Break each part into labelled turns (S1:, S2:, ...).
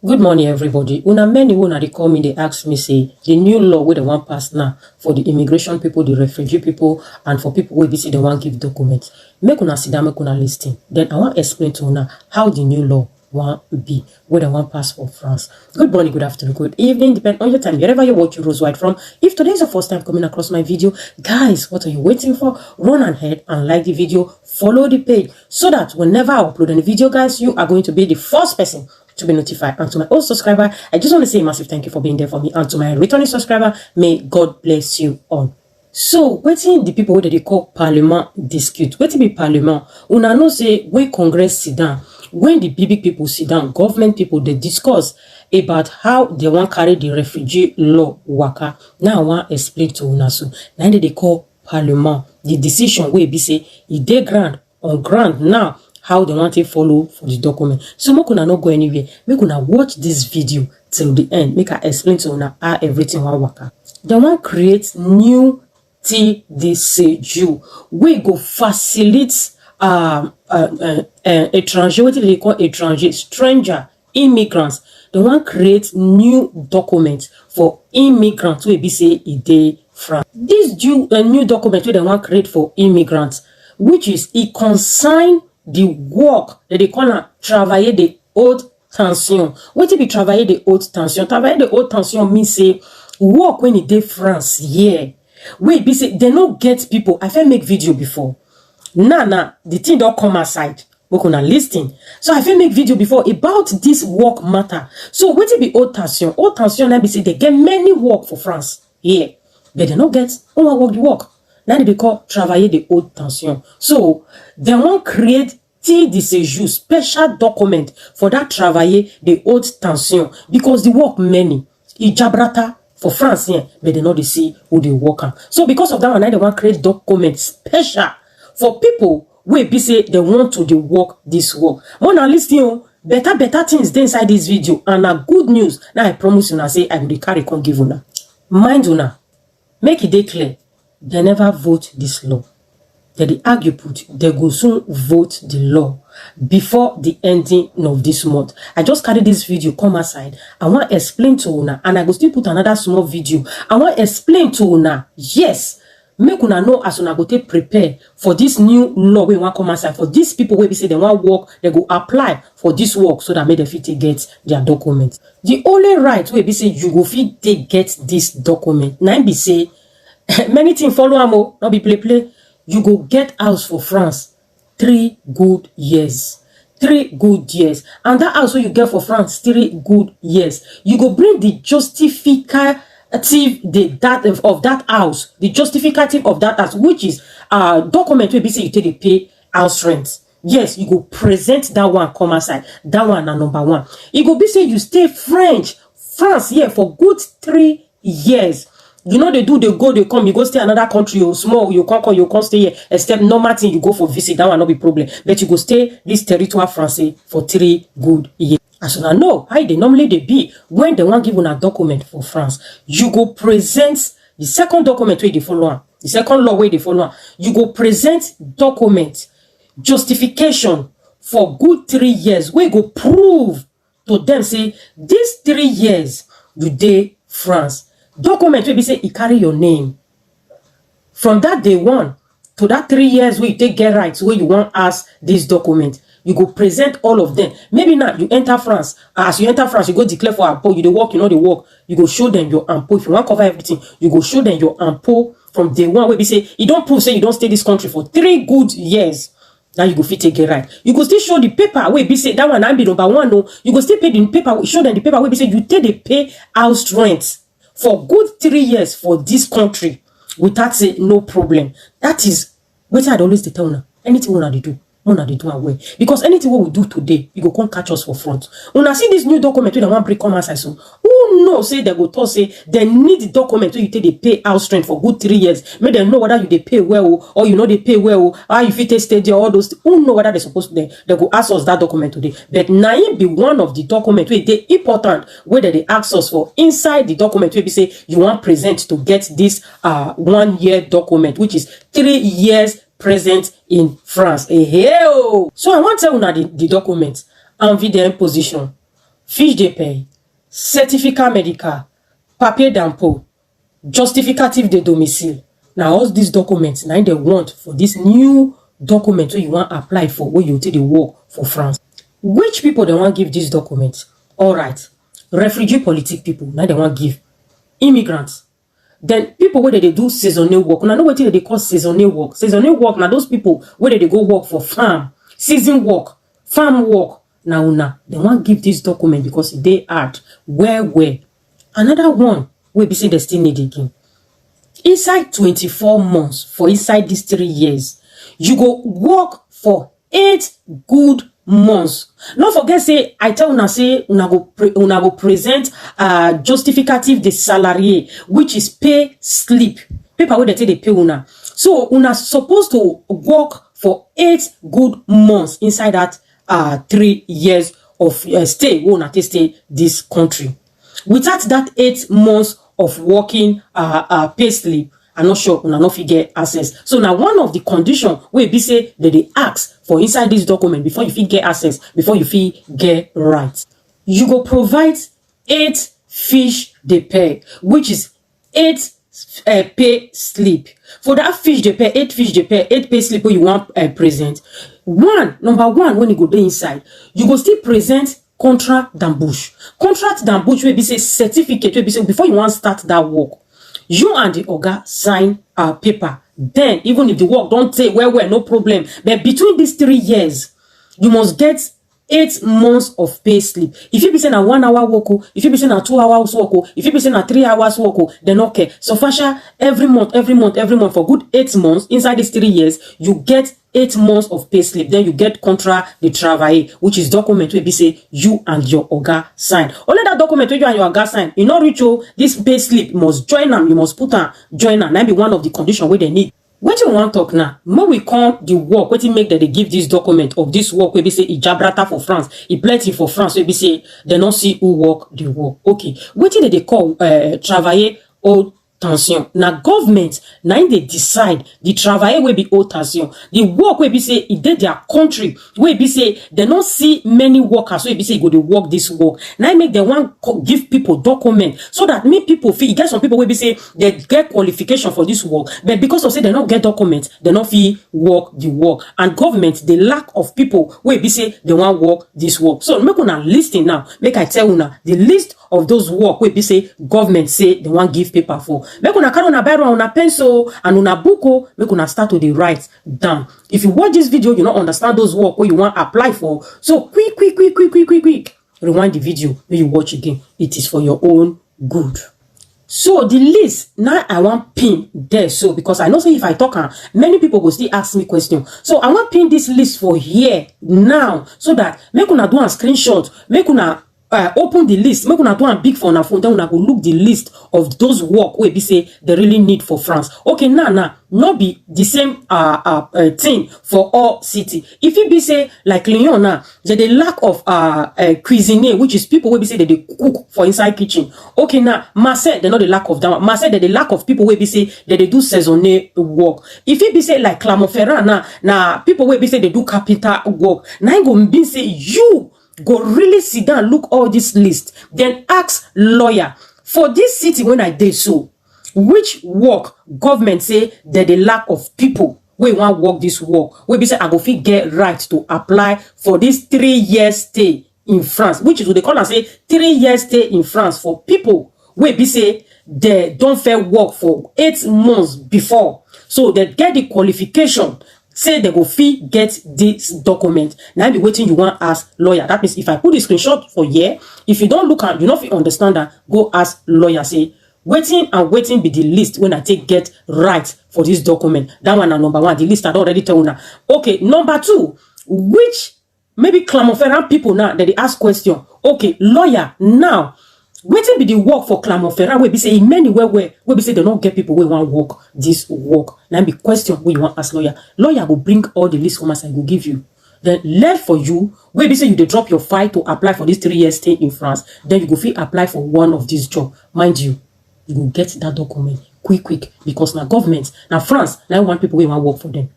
S1: Good morning, everybody. Una many una dey call me, they ask me, say, the new law where they want pass now for the immigration people, the refugee people, and for people where they say they want give documents. Make una sit down, make una listen. Then I want explain to una how the new law want be where they want pass for France. Good morning, good afternoon, good evening, depend on your time, wherever you watch Rose White from. If today is your first time coming across my video, guys, what are you waiting for? Run ahead and like the video, follow the page, so that whenever I upload any video, guys, you are going to be the first person to be notified. And to my old subscriber, I just want to say a massive thank you for being there for me. And to my returning subscriber, may God bless you all. So, wetin the people wey they call parliament dispute? Wetin be parliament? Una know say when Congress sit down, when the big people sit down, government people they discuss about how they want carry the refugee law waka. Now I want explain to una so. Now they call parliament. The decision wey be say e dey ground on ground now. How they want to follow for the document. So make una not go anywhere. Make una watch this video till the end. Make I explain to una how everything will work. They want create new TDCU. We go facilitate étranger. What do they call étranger? Stranger immigrants. They want create new documents for immigrants. We be say e dey France. This new document wey they want create for immigrants, which is it consign the work that they call a travailler de haute tension. What be travailler de haute tension? Travailler de haute tension means say work when it dey France here. Wait, be say they no get people. I fit make video before. Nah, the thing don't come aside. We gonna listen. So I fit make video before about this work matter. So what be haute tension? Haute tension now be say they get many work for France here, but they no get one work the work. Now they be called travailler de haute tension. So they want create TDCU special document for that travailler de haute tension because the work many. Ijabrata for France here, but they know they see who they work on. So because of that one, now they want create document special for people where be say they want to work this work. Wanna listen, better things dey inside this video and a good news. Now I promise you, I say I will carry con give una. Mind una, make it dey clear. They never vote this law. They argue put they go soon vote the law before the ending of this month. I just carry this video come aside. I want to explain to una, and I go still put another small video. I want to explain to una. Yes, make una know as una go take prepare for this new law we want come aside for these people where we say they want work, they go apply for this work so that make them fit get their document. The only right way be say you go fit get this document. Now be say many things follow am, not be play. You go get house for France 3 good years. 3 good years. And that house you get for France 3 good years. You go bring the justificative of that house. The justificative of that house, which is document where be say you take the pay house rent. Yes, you go present that one come aside. That one na number 1. You go be say you stay France here for good 3 years. You know they go, they come, you go stay another country, you small, you can't come, you can't stay here, except normal thing, you go for visit, that will not be problem. But you go stay this territoire français for 3 good years. As you know, how they normally they be when they want given a document for France, you go present the second document where they follow on, the second law where they follow on. You go present document justification for good 3 years, where you go prove to them say these 3 years you dey France. Document will be say it carry your name. From that day 1 to that 3 years where you take get rights, where you want ask this document, you go present all of them. Maybe now you enter France. As you enter France, you go declare for ampo. You dey work, you know the work. You go show them your ampo. If you want cover everything, you go show them your ampo from day 1 where we say you don't prove say you don't stay this country for 3 good years. Now you go fit take it right. You go still show the paper where be say that one I be number 1. No, you go still pay the paper. Show them the paper where be say you take the pay house rent for good 3 years for this country without say no problem. That is what I'd always tell you. Anything we do away. Because anything what we do today, you go come catch us for front. When I see this new document when I want break come outside, so who knows say they go to say they need the document where you take the pay house rent for good 3 years. Make them know whether you they pay well or you know they pay well, how you fit stay there, all those. Who know whether they're supposed to they go ask us that document today. But now it be one of the document where they important whether they ask us for inside the document where we say you want present to get this 1 year document, which is 3 years present in France. So I want to tell you the document and the position fiche de paie, certificat médical, papier d'impôt, justificative de domicile. Now all these documents now they want for this new document wey you want apply for when you take the work for France. Which people they want give these documents? All right, refugee politic people now they want give, immigrants. Then people where they do seasonal work. Now know what they call seasonal work. Seasonal work now those people where they go work for farm, season work, farm work. Now they want give this document because they hard. Where? Another one will be say they still need again. Inside 24 months for inside these 3 years, you go work for 8 good months. Not forget say I tell una say una go present justificative de salarié, which is pay slip. Paper where they take they pay una. So una supposed to work for 8 good months inside that 3 years of stay when una take stay this country. Without that 8 months of working pay slip, I'm not sure una no fit get access. So now one of the condition wey be say that they ask for inside this document before you fit get access, before you fit get right, you go provide 8 fiche de paie, which is 8 pay slip. For that fiche de paie, 8 fiche de paie, 8 pay slip wey you want present. Number one, when you go there inside, you go still present contract d'embauche. Contract d'embauche will be say certificate will be say before you want start that work, you and the oga sign a paper. Then even if the work don't take well, no problem. But between these 3 years, you must get 8 months of pay slip. If you be saying a 1 hour work, if you be saying a 2 hours work, if you be saying a 3 hours work, then okay. So fasha every month for good 8 months inside these 3 years, you get 8 months of pay slip. Then you get contrat de travail, which is document where be say you and your oga sign. Only that document where you and your oga sign, you not reach this pay slip must join them. You must put them join them. That be one of the conditions where they need. What you want talk now? When we come the work, what you make that they give this document of this work where be say Ijabrata for France, it plenty for France where be say they don't see who work the work. Okay, what did they call travailler haute tension? Now government now they decide the travailler will be haute tension. The work will be say it did their country where be say they don't see many workers so be say go to work this work. Now make them want give people document so that me people feel. Get some people will be say they get qualification for this work, but because of say they don't get document, they don't feel work the work. And government the lack of people will be say they want work this work. So make una listing now. Make I tell una the list of those work will be say government say they want give paper for. Make una carry una biro, una pencil and una book. Make una start to the write down. If you watch this video, you don't understand those work where you want apply for. So quick. Rewind the video when you watch again. It is for your own good. So the list now I want pin there. So because I know say if I talk, many people will still ask me question. So I want pin this list for here now so that make una do a screenshot. Make una open the list, make una do a big for una phone, then una go look the list of those work where be say they really need for France. Okay, now not be the same thing for all city. If it be say like Lyon now, the lack of cuisinier, which is people where be say that they cook for inside kitchen. Okay, now Marseille, they know the lack of that. Marseille, they the lack of people where be say that they do saisonnier work. If it be say like Clermont-Ferrand now people where be say they do carpenter work. Now it go be say you go really sit down, look all this list, then ask lawyer for this city when I did so, which work government say that the lack of people we want work this work. We be say I go fit get right to apply for this 3 years stay in France, which is what they call and say 3 years stay in France for people we be say they don't fair work for 8 months before, so they get the qualification. Say they go fit get this document. Now be waiting you want ask lawyer. That means if I put the screenshot for here, if you don't look at you not understand that, go ask lawyer. Say waiting be the list when I take get right for this document. That one and number one, the list I already tell you now. Okay, number 2, which maybe Clermont-Ferrand people now that they ask question. Okay, lawyer now. Waiting be the work for Clermont-Ferrand we be say in many where we be say they don't get people we want work this work. Now be question where you want ask lawyer. Lawyer will bring all the list from us and will give you. Then left for you where be say you they drop your file to apply for this 3 years stay in France. Then you go fit apply for one of these job. Mind you will get that document quick because now government now France now want people we want work for them.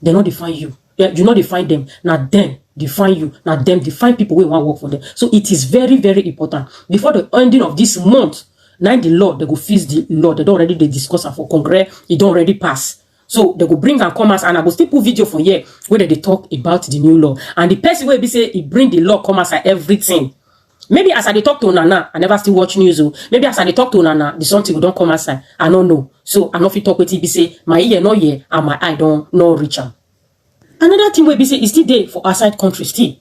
S1: They not define you. you know, they find them. Now them define you. Now them define people who want to work for them. So it is very, very important. Before the ending of this month, now the law, they go fix the law. They don't already they discuss it for Congress. It don't already pass. So they go bring and commerce, and I go still put video for here where they talk about the new law. And the person will be say he bring the law, commerce, and everything. Maybe as I talk to Nana, I never still watch news. Maybe as I talk to Nana, the something will don't come outside. I don't know. So I know if you talk with TB say my ear no ear and my eye don't no reach am. Another thing we be say is still there for outside country still.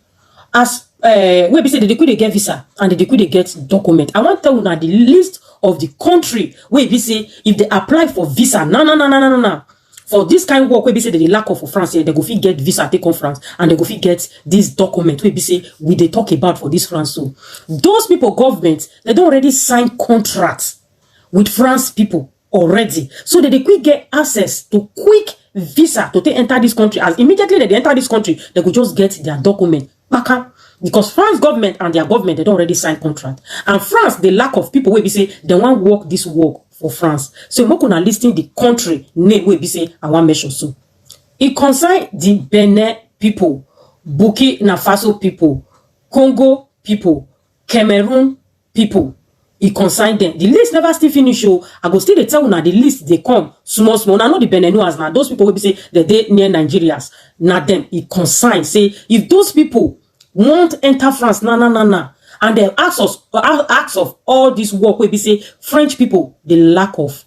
S1: As we be say the could get visa and the could get document. I want to tell you now the list of the country where be say if they apply for visa, no. For this kind of work, we be say the lack of for France here, they go fit get visa take on France, and they go fit get this document. We be say we they talk about for this France. So those people, government, they don't already sign contracts with France people already, so that they quick get access to quick visa to take enter this country. As immediately they enter this country, they could just get their document back up. Because France government and their government, they don't already sign contract. And France, the lack of people will be say they want work this work for France. So I'm gonna listing the country name will be say I want mention so. It concern the Benin people, Burkina Faso people, Congo people, Cameroon people. It concern them. The list never still finish. So I go still tell you now the list they come small. Now not the Beninoas now. Those people will be say that they near Nigerians. Not them. It concern say if those people won't enter France, and they ask of all this work where we say French people, the lack of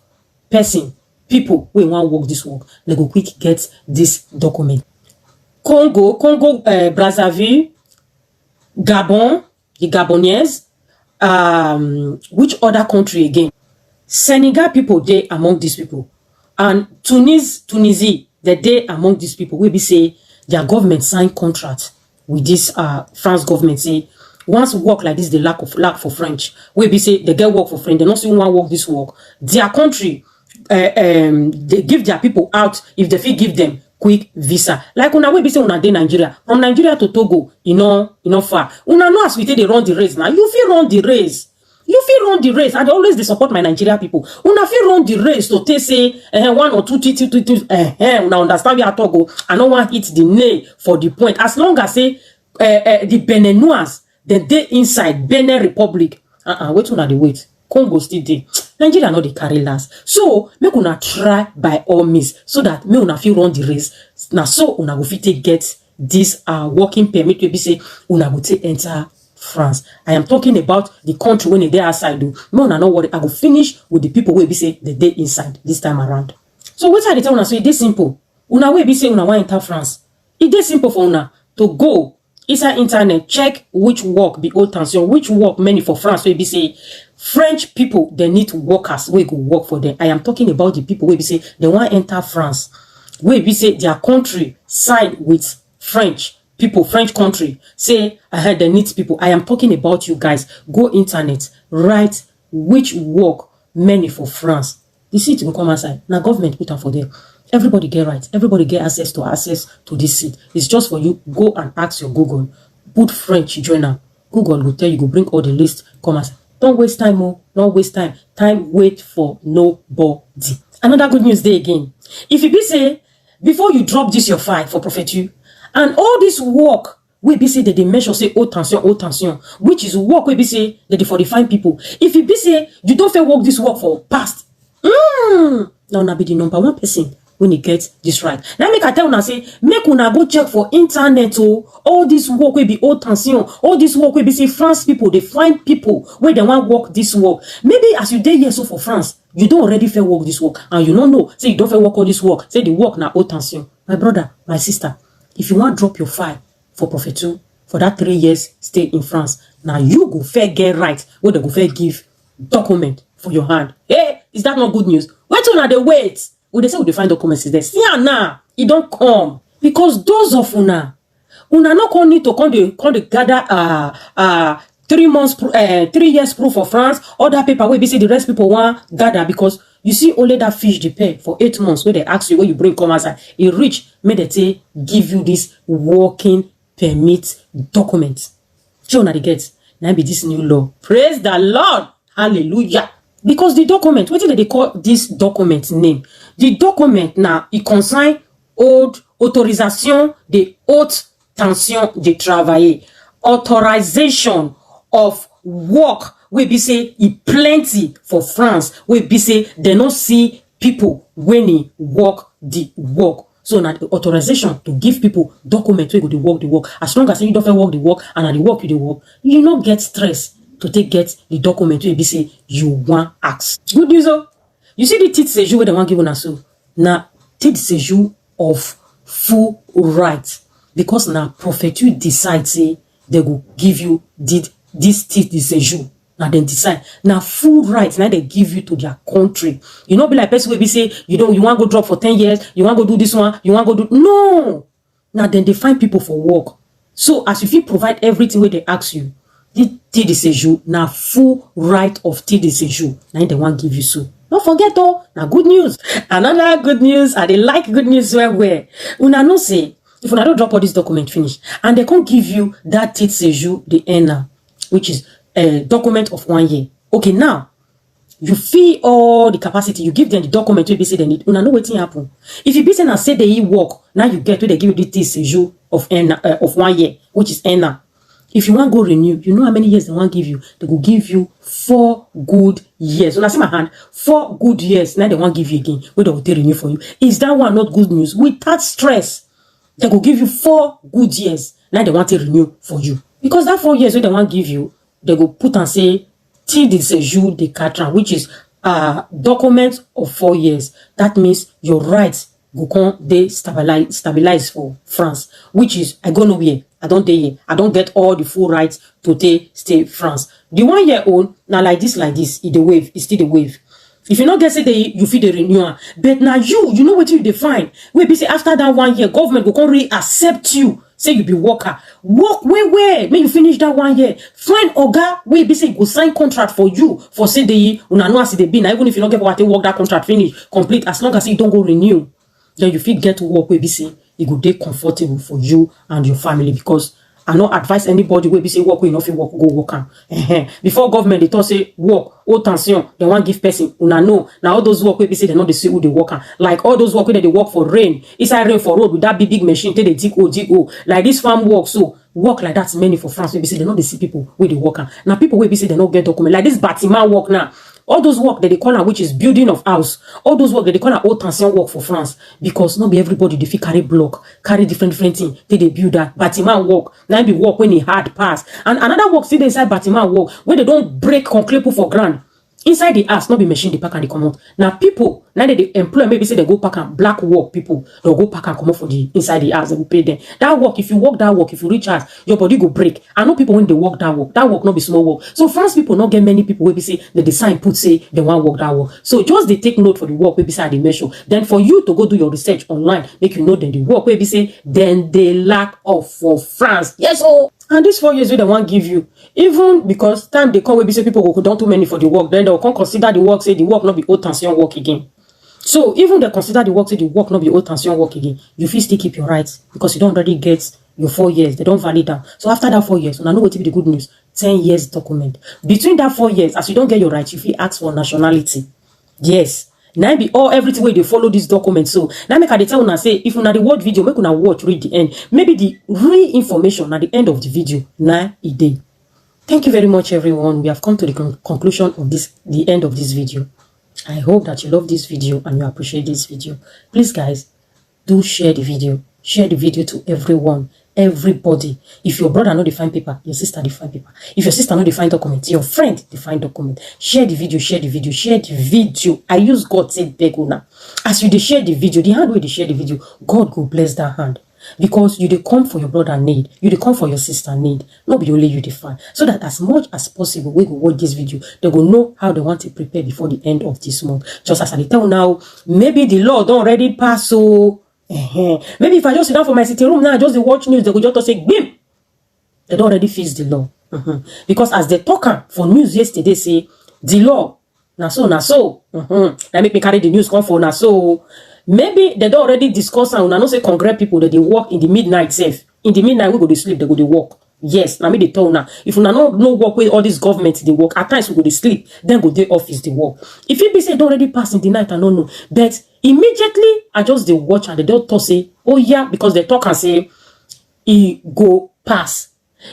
S1: person, people we want work this work, they go quick get this document. Congo, Brazzaville, Gabon, the Gabonese, which other country again? Senegal people, they among these people, and Tunisia, they among these people. We be say their government sign contract with this France government say once work like this, the lack for French. We be say they get work for French, they not see one work this work. Their country they give their people out if they fit give them quick visa. Like una we be say una dey Nigeria. From Nigeria to Togo, you know far. Una know as we take they run the race now. You feel run the race. You feel run the race. I always they support my Nigeria people. Una feel run the race to take say one or two una understand where I talk. I don't want hit the nail for the point. As long as say the Beninois, they inside Benin Republic. Wait una the wait. Congo still there. Nigeria not the carry last. So make una try by all means so that me una feel run the race. Now so una go fit take get this working permit to be say una go take enter France. I am talking about the country when they outside do. No, not worry. I go finish with the people where be say the day inside this time around. So what I tell una so it is simple. Una way be say una want enter France. It is simple for una to go inside internet, check which work be haute tension, which work many for France. Where be say French people they need workers we go work for them. I am talking about the people where be say they want enter France. Where be say their country side with French. People, French country, say, I heard they need people. I am talking about you guys. Go internet, write which work many for France. The seat will come outside. Now government put them for them. Everybody get right. Everybody get access to this seat. It's just for you. Go and ask your Google. Put French journal. Google will tell you, go bring all the list, come outside. Don't waste time, oh. Don't waste time. Time wait for nobody. Another good news day again. If you be say, before you drop this your file for Prophet you, and all this work we be say that they measure say haute tension, which is work we be say that they for define people. If you be say you don't feel work this work for past, now na be the number one person when you get this right. Now make I tell una say make una go check for internet. Oh, all this work will be haute tension, all this work will be say France people they find people where they want work this work. Maybe as you dey here so for France, you don't already feel work this work, and you don't know say you don't feel work all this work. Say the work na haute tension. My brother, my sister. If you want to drop your file for Prophet 2 for that 3 years stay in France, now you go fair get right where they go fair give document for your hand. Hey, is that not good news? Wait till now they wait. When they say they find documents is there. See now, it don't come because those of una not gonna need to come to gather 3 months 3 years proof for France. Other paper where be say the rest people want gather because. You see only that fish they pay for 8 months where they ask you where you bring come outside. It reach may they say give you this working permit document. Joe na the get now be this new law. Praise the Lord. Hallelujah. Because the document, what did they call this document name? The document now it concern old autorisation de haute tension de travailler, authorization of work wey be say e plenty for France, wey be say they no see people when e work the work. So na the authorization to give people document wey go dey work the work. As long as you don't work the work and na the work you dey work, you no get stress to take get the document wey be say you want ask. Good news oh. You see the titre séjour wey they want give una so. Na titre séjour of full right, because na prefecture decide say they go give you this titre séjour. Now then decide. Now full right. Now they give you to their country. You not be like person will be say you want to go drop for 10 years. You want to go do this one. You want to go do no. Now then they find people for work. So as if you provide everything where they ask you, this titre séjour now full right of titre séjour. Now they want give you so. Don't forget though. Now good news. Another good news. And they like good news where una no say if una don't drop all this document finish and they can't give you that titre séjour the ENA, which is a document of 1 year. Okay, now you feel all the capacity, you give them the document to be say they need. Una know what's happen. If you be saying and say they work, now you get to they give you the séjour of of 1 year, which is ENA. If you want to go renew, you know how many years they want to give you? They will give you 4 good years. When I see my hand, 4 good years. Now they want to give you again. Where they will renew for you. Is that one not good news? Without stress, they will give you 4 good years. Now they want to renew for you. Because that 4 years where they want to give you, they go put and say titre séjour de 4 ans, which is document of 4 years. That means your rights go come they stabilize for France, which is I go nowhere. I don't here. I don't get all the full rights to stay France. The 1 year old now like this, it's the wave, it's still the wave. If you not get say you feel the renewal, but now you know what you define. We be say after that 1 year, government will come accept you. Say you be worker. Work where when you finish that 1 year. Find oga where be say go sign contract for you for say the una know as they be now. Even if you don't get what they work that contract finish complete, as long as you don't go renew, then you fit get to work where be say it go dey comfortable for you and your family. Because I not advise anybody where be say work where you not fit work, go work am. Before government they talk say work, haute tension, they want give person. Una know now all those work where be say they not they see who they work am. Like all those work where they work for rain, inside rain for road with that big machine, they dig oh. Like this farm work, so work like that's many for France. Where be say they not they see people where they work am. Now people where be say they not get document. Like this bâtiment work now. All those work that they call which is building of house. All those work that they call haute tension work for France. Because not be everybody they fit carry block, carry different things. They build that bâtiment work. Now be work when it hard pass. And another work still inside bâtiment work where they don't break concrete for ground. Inside the house, not be machine they pack and they come out. Now people, now they employ maybe say they go pack and black work people, they'll go pack and come out for the inside the house, they will pay them. That work, if you work that work, if you reach house, your body go break. I know people when they work that work not be small work. So France people not get many people where be say the design put say they want work that work. So just they take note for the work where be say they measure. Then for you to go do your research online, make you know then the work where be say then they lack of for France. Yes, oh. And these 4 years they want give you, even because time they come, we be say people go don't too many for the work, then they'll come consider the work, say the work not be haute tension work again. So even they consider the work, say the work not be haute tension work again, you feel still keep your rights because you don't already get your 4 years. They don't valid that. So after that 4 years, and I know what to be the good news, 10 years document. Between that 4 years, as you don't get your rights, you feel ask for nationality. Yes. Now be all everything where they follow this document. So now make I tell una say if una the watch video, make una watch read the end. Maybe the real information at the end of the video. Now a day. Thank you very much, everyone. We have come to the conclusion of the end of this video. I hope that you love this video and you appreciate this video. Please, guys, do share the video. Share the video to everyone. Everybody. If your brother not define paper, your sister define paper. If your sister not define document, your friend define document. Share the video, share the video, share the video. I use God say beg una. As you share the video, the hand way they share the video, God go bless that hand. Because you dey come for your brother need, you dey come for your sister need, not be only you define. So that as much as possible, we go watch this video, they go know how they want to prepare before the end of this month. Just as I tell now, maybe the law don't already pass, so maybe if I just sit down for my sitting room now, just watch news, they go just say, bim! They don't already fix the law. Because as they talk for news yesterday, say, the law, na so. That make me carry the news come for na so. Maybe they don't already discuss and I know say Congress people that they work in the midnight safe. In the midnight, we go to sleep, they go to work. Yes, now me they tell now. If you no work with all these governments, they work. At times we go to sleep, then go to office, they work. If it be say don't already pass in the night, I don't know. But Immediately, I just dey watch and they don't talk say, oh yeah, because they talk and say, e go pass.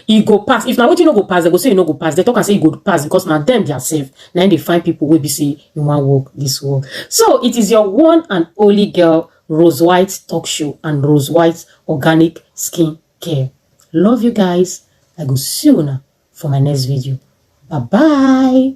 S1: E go pass. If na wetin no go pass, they go say e no go pass. They talk and say e go pass because na them themselves. Now they find people wey be say you want work this work. So it is your one and only girl, Rose White Talk Show and Rose White Organic Skin Care. Love you guys. I go see you now for my next video. Bye bye.